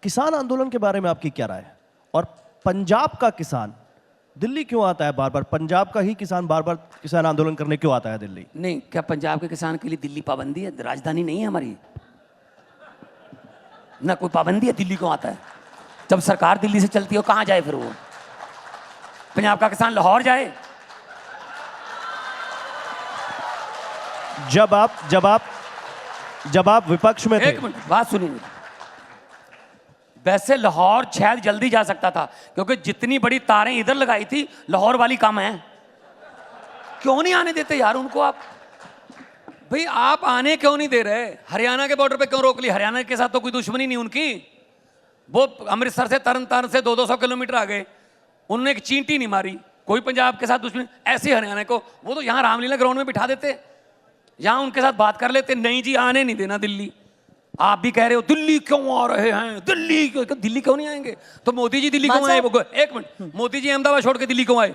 किसान आंदोलन के बारे में आपकी क्या राय है? और पंजाब का किसान दिल्ली क्यों आता है बार बार? पंजाब का ही किसान बार बार किसान आंदोलन करने क्यों आता है दिल्ली? नहीं, क्या पंजाब के किसान के लिए दिल्ली पाबंदी है? राजधानी नहीं है हमारी ना, कोई पाबंदी है? दिल्ली क्यों आता है? जब सरकार दिल्ली से चलती है कहाँ जाए फिर वो? पंजाब का किसान लाहौर जाए? जब आप विपक्ष में थे। एक मिनट बात सुनिए। वैसे लाहौर शायद जल्दी जा सकता था, क्योंकि जितनी बड़ी तारें इधर लगाई थी, लाहौर वाली कम है। क्यों नहीं आने देते यार उनको? आप भाई आप आने क्यों नहीं दे रहे? हरियाणा के बॉर्डर पे क्यों रोक ली? हरियाणा के साथ तो कोई दुश्मनी नहीं उनकी। वो अमृतसर से तरन तारण से 200 किलोमीटर आ गए, उन्होंने एक चींटी नहीं मारी। कोई पंजाब के साथ दुश्मनी? ऐसे हरियाणा को वो तो यहाँ रामलीला ग्राउंड में बिठा देते, यहाँ उनके साथ बात कर लेते। नहीं जी, आने नहीं देना दिल्ली। आप भी कह रहे हो दिल्ली क्यों आ रहे हैं, दिल्ली क्यों नहीं आएंगे? तो मोदी जी दिल्ली क्यों आए? एक मिनट, मोदी जी अहमदाबाद छोड़ के दिल्ली क्यों आए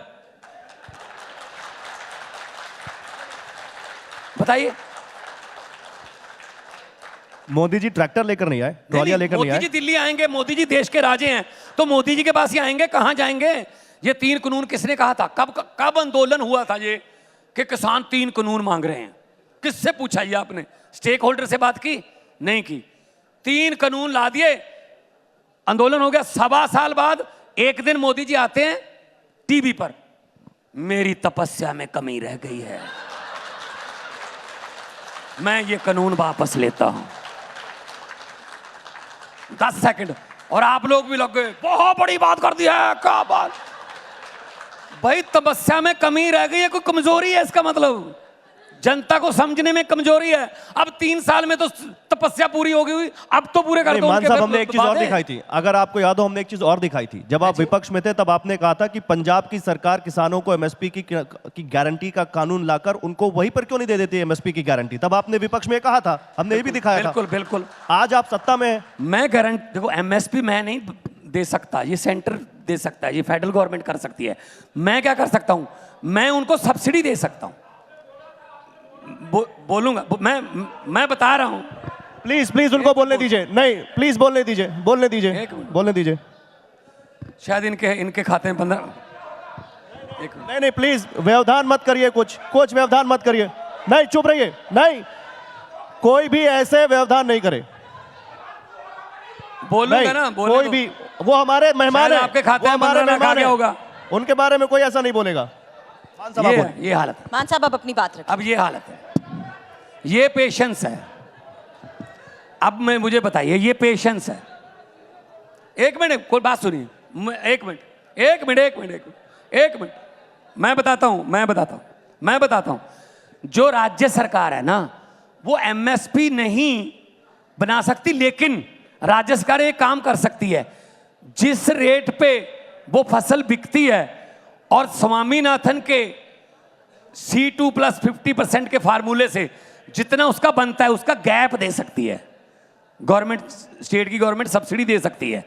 बताइए? मोदी जी ट्रैक्टर लेकर नहीं आए, ट्रॉलियां लेकर नहीं आए। मोदी जी दिल्ली आएंगे, मोदी जी देश के राजे हैं, तो मोदी जी के पास ही आएंगे। कहां जाएंगे? ये 3 कानून किसने कहा था? कब आंदोलन हुआ था ये कि किसान 3 कानून मांग रहे हैं? किससे पूछा ये आपने? स्टेक होल्डर से बात की? नहीं की। 3 कानून ला दिए, आंदोलन हो गया। 1.25 साल बाद एक दिन मोदी जी आते हैं टीवी पर, मेरी तपस्या में कमी रह गई है, मैं ये कानून वापस लेता हूं। 10 सेकंड और आप लोग भी लग गए, बहुत बड़ी बात कर दी है। क्या बात भाई? तपस्या में कमी रह गई है, कोई कमजोरी है इसका मतलब? जनता को समझने में कमजोरी है। अब 3 साल में तो तपस्या पूरी हो गई, अब तो पूरे कर दो। मान साहब, हमने एक चीज और दिखाई थी, अगर आपको याद हो, हमने एक चीज और दिखाई थी। जब आप विपक्ष में थे तब आपने कहा था कि पंजाब की सरकार किसानों को एमएसपी की गारंटी का कानून लाकर उनको वहीं पर क्यों नहीं दे देती एमएसपी की गारंटी? तब आपने विपक्ष में कहा था, हमने ये भी दिखाया था। बिल्कुल बिल्कुल। आज आप सत्ता में हैं। मैं गारंटी, देखो एमएसपी मैं नहीं दे सकता, ये सेंटर दे सकता है, ये फेडरल गवर्नमेंट कर सकती है। मैं क्या कर सकता हूं? मैं उनको सब्सिडी दे सकता हूं। बोलूंगा मैं बता रहा हूं। प्लीज उनको बोलने दीजिए। नहीं, प्लीज बोलने दीजिए। शायद इनके खाते में 15। नहीं, प्लीज व्यवधान मत करिए। कुछ व्यवधान मत करिए। नहीं, चुप रहिए। नहीं, कोई भी ऐसे व्यवधान नहीं करे। बोलूंगा ना, कोई भी, वो हमारे मेहमान है, आपके खाते में हमारे मेहमान होगा, उनके बारे में कोई ऐसा नहीं बोलेगा। ये हालत है। मान साहब, आप अपनी बात रखिए। अब ये हालत है, ये पेशेंस है। अब मुझे बताइए, ये पेशेंस है। एक मिनट, कोई बात सुनिए। एक मिनट, मैं बताता हूं। जो राज्य सरकार है ना, वो एमएसपी नहीं बना सकती, लेकिन राज्य सरकार एक काम कर सकती है। जिस रेट पे वो फसल बिकती है और स्वामीनाथन के C2 + 50% के फार्मूले से जितना उसका बनता है, उसका गैप दे सकती है गवर्नमेंट। स्टेट की गवर्नमेंट सब्सिडी दे सकती है।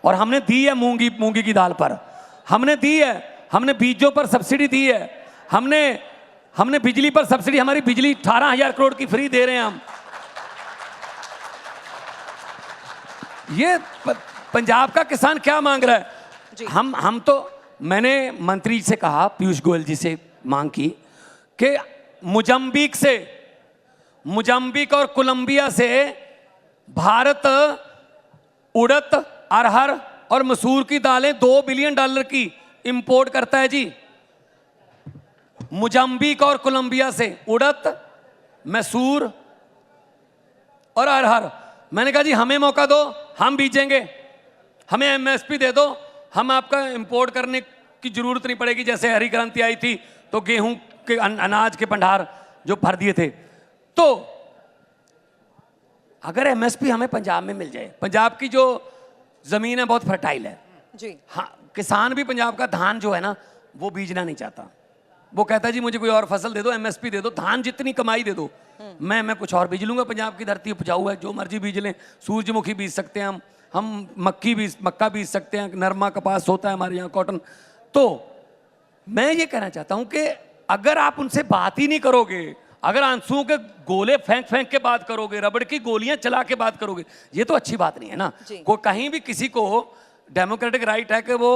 और हमने दी है मूंगी की दाल पर, हमने दी है, हमने बीजों पर सब्सिडी दी है, हमने बिजली पर सब्सिडी, हमारी बिजली 18,000 करोड़ की फ्री दे रहे हैं हम। ये पंजाब का किसान क्या मांग रहा है? हम तो, मैंने मंत्री से कहा, पीयूष गोयल जी से मांग की कि मोजाम्बिक और कोलंबिया से भारत उड़द, अरहर और मसूर की दालें $2 बिलियन की इंपोर्ट करता है जी। मोजाम्बिक और कोलंबिया से उड़द, मसूर और अरहर। मैंने कहा जी हमें मौका दो, हम बीजेंगे, हमें एमएसपी दे दो, हम आपका इंपोर्ट करने की जरूरत नहीं पड़ेगी। जैसे हरी क्रांति आई थी तो गेहूं के अनाज के भंडार जो भर दिए थे। तो अगर एमएसपी हमें पंजाब में मिल जाए, पंजाब की जो जमीन है बहुत फर्टाइल है जी। हाँ, किसान भी पंजाब का धान जो है ना, वो बीजना नहीं चाहता। वो कहता है जी मुझे कोई और फसल दे दो, एमएसपी दे दो, धान जितनी कमाई दे दो, मैं कुछ और बीज लूंगा। पंजाब की धरती उपजाऊ है, जो मर्जी बीज लें। सूरजमुखी बीज सकते हैं हम मक्का बीज सकते हैं, नरमा कपास होता है हमारे यहाँ, कॉटन। तो मैं ये कहना चाहता हूं कि अगर आप उनसे बात ही नहीं करोगे, अगर आंसुओं के गोले फेंक फेंक के बात करोगे, रबड़ की गोलियां चला के बात करोगे, ये तो अच्छी बात नहीं है ना। को कहीं भी किसी को डेमोक्रेटिक राइट है कि वो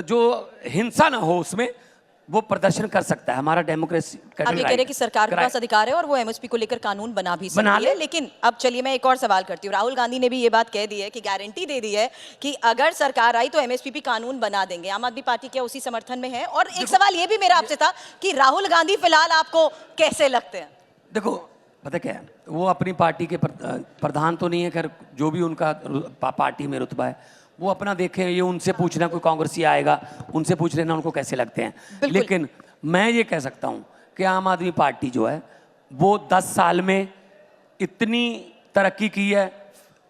जो हिंसा ना हो उसमें वो प्रदर्शन कर सकता है, हमारा डेमोक्रेसी। आप ये कह रहे हैं कि सरकार के पास अधिकार है और वो एमएसपी को लेकर कानून बना भी सकती है। लेकिन अब चलिए मैं एक और सवाल करती हूँ। राहुल गांधी ने भी ये बात कह दी है कि गारंटी दे दी है कि अगर सरकार आई तो एमएसपी पे कानून बना देंगे। आम आदमी पार्टी क्या उसी समर्थन में है? और एक सवाल ये भी मेरा आपसे था कि राहुल गांधी फिलहाल आपको कैसे लगते हैं? देखो पता क्या है, वो अपनी पार्टी के प्रधान तो नहीं है, खैर जो भी उनका पार्टी में रुतबा है वो अपना देखें, ये उनसे पूछना कोई कांग्रेसी आएगा उनसे पूछ लेना उनको कैसे लगते हैं। लेकिन मैं ये कह सकता हूँ कि आम आदमी पार्टी जो है वो 10 साल में इतनी तरक्की की है,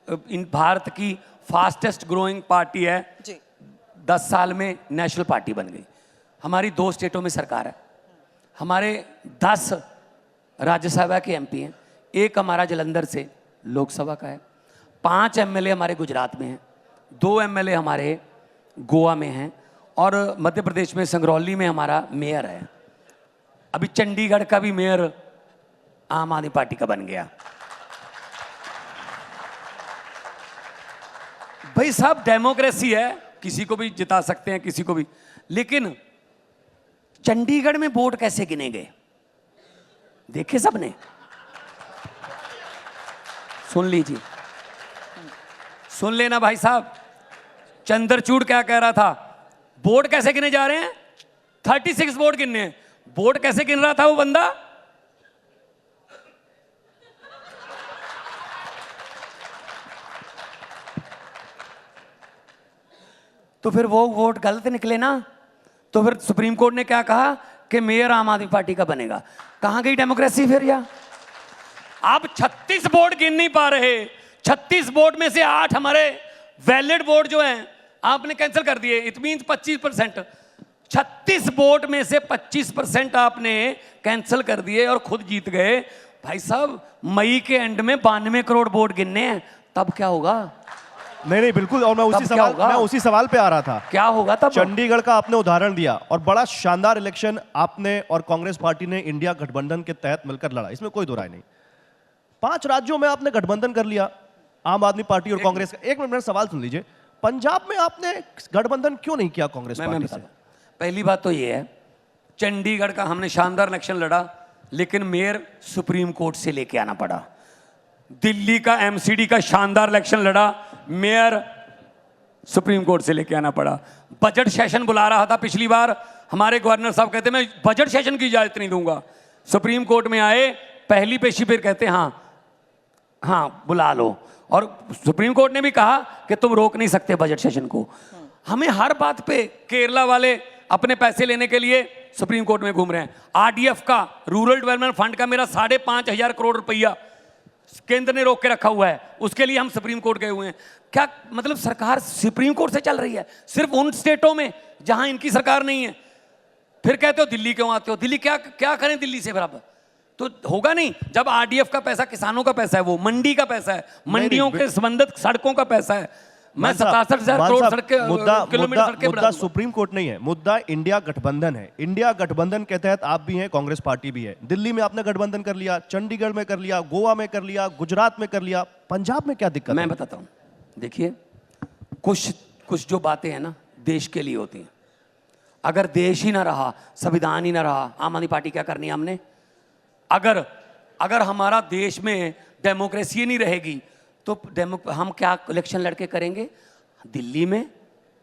इन भारत की फास्टेस्ट ग्रोइंग पार्टी है जी। 10 साल में नेशनल पार्टी बन गई। हमारी 2 स्टेटों में सरकार है, हमारे 10 राज्यसभा के एमपी हैं, एक हमारा जलंधर से लोकसभा का है, 5 एमएलए हमारे गुजरात में हैं, 2 एमएलए हमारे गोवा में हैं और मध्य प्रदेश में संगरौली में हमारा मेयर है। अभी चंडीगढ़ का भी मेयर आम आदमी पार्टी का बन गया। भाई साहब डेमोक्रेसी है, किसी को भी जिता सकते हैं किसी को भी। लेकिन चंडीगढ़ में वोट कैसे गिने गए देखे सबने? सुन लीजिए, सुन लेना भाई साहब। चंद्रचूड़ क्या कह रहा था, वोट कैसे गिने जा रहे हैं? 36 वोट गिनने हैं। वोट कैसे गिन रहा था वो बंदा? तो फिर वो वोट गलत निकले ना। तो फिर सुप्रीम कोर्ट ने क्या कहा कि मेयर आम आदमी पार्टी का बनेगा। कहां गई डेमोक्रेसी फिर? या आप 36 वोट गिन नहीं पा रहे, 36 वोट में से 8 हमारे वैलिड वोट जो हैं आपने कैंसिल कर दिए। It means 25%। 36 वोट में से 25% आपने कैंसिल कर दिए और खुद जीत गए। भाई साहब मई के एंड में 92 करोड़ वोट गिनने हैं, तब क्या होगा? नहीं बिल्कुल, और मैं उसी सवाल पे आ रहा था। क्या होगा तब? चंडीगढ़ का आपने उदाहरण दिया और बड़ा शानदार इलेक्शन आपने और कांग्रेस पार्टी ने इंडिया गठबंधन के तहत मिलकर लड़ा, इसमें कोई दो राय नहीं। 5 राज्यों में आपने गठबंधन कर लिया, आम आदमी पार्टी और कांग्रेस का। एक मिनट मेरा सवाल सुन लीजिए, पंजाब में आपने गठबंधन क्यों नहीं किया कांग्रेस पार्टी से? पहली बात तो ये है, चंडीगढ़ का हमने शानदार इलेक्शन लड़ा, लेकिन मेयर सुप्रीम कोर्ट से लेके आना पड़ा। दिल्ली का एमसीडी का शानदार इलेक्शन लड़ा, मेयर सुप्रीम कोर्ट से लेके आना पड़ा। बजट सेशन बुला रहा था पिछली बार, हमारे गवर्नर साहब कहते मैं बजट सेशन की इजाजत नहीं दूंगा। सुप्रीम कोर्ट में आए, पहली पेशी पर कहते हाँ बुला लो, और सुप्रीम कोर्ट ने भी कहा कि तुम रोक नहीं सकते बजट सेशन को। हमें हर बात पे केरला वाले अपने पैसे लेने के लिए सुप्रीम कोर्ट में घूम रहे हैं। आरडीएफ का, रूरल डेवलपमेंट फंड का मेरा 5,500 करोड़ रुपया केंद्र ने रोक के रखा हुआ है, उसके लिए हम सुप्रीम कोर्ट गए हुए हैं। क्या मतलब सरकार सुप्रीम कोर्ट से चल रही है सिर्फ उन स्टेटों में जहां इनकी सरकार नहीं है। फिर कहते हो दिल्ली क्यों आते हो? दिल्ली क्या करें दिल्ली से बराबर? तो होगा नहीं। जब आरडीएफ का पैसा किसानों का पैसा है, वो मंडी का पैसा है, मंडियों के संबंधित सड़कों का पैसा है। मैं 67,000 करोड़ सड़कें मुद्दा सुप्रीम कोर्ट नहीं है, मुद्दा इंडिया गठबंधन है। इंडिया गठबंधन के तहत आप भी हैं, कांग्रेस पार्टी भी है। दिल्ली में आपने गठबंधन कर लिया, चंडीगढ़ में कर लिया, गोवा में कर लिया, गुजरात में कर लिया, पंजाब में क्या दिक्कत? मैं बताता हूं, देखिए कुछ जो बातें हैं ना देश के लिए होती हैं। अगर देश ही ना रहा, संविधान ही ना रहा, आम आदमी पार्टी क्या करनी है हमने? अगर हमारा देश में डेमोक्रेसी नहीं रहेगी तो हम क्या इलेक्शन लड़के करेंगे? दिल्ली में,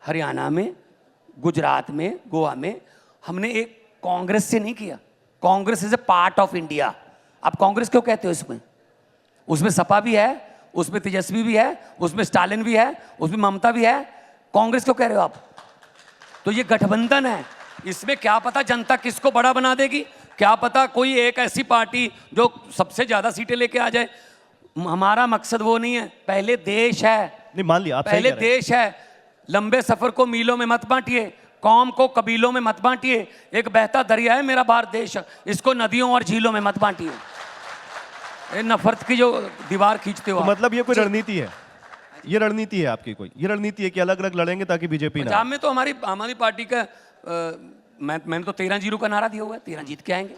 हरियाणा में, गुजरात में, गोवा में हमने एक कांग्रेस से नहीं किया। Congress is a part of India. आप कांग्रेस क्यों कहते हो? उसमें सपा भी है, उसमें तेजस्वी भी है, उसमें स्टालिन भी है, उसमें ममता भी है। कांग्रेस क्यों कह रहे हो आप? तो ये गठबंधन है, इसमें क्या पता जनता किसको बड़ा बना देगी, क्या पता कोई एक ऐसी पार्टी जो सबसे ज्यादा सीटें लेके आ जाए। हमारा मकसद वो नहीं है, पहले देश है। नहीं मान लिया आप, पहले देश है। लंबे सफर को मीलों में मत बांटिए, कौम को कबीलों में मत बांटिए। एक बहता दरिया है मेरा भारत देश, इसको नदियों और झीलों में मत बांटिए। ये नफरत की जो दीवार खींचते हो तो मतलब ये कोई रणनीति है? ये रणनीति है आपकी कोई? ये रणनीति है कि अलग अलग लड़ेंगे ताकि बीजेपी ना? पंजाब में तो हमारी आम आदमी पार्टी का मैंने तो 13-0 का नारा दिया हुआ है, 13 जीत के आएंगे।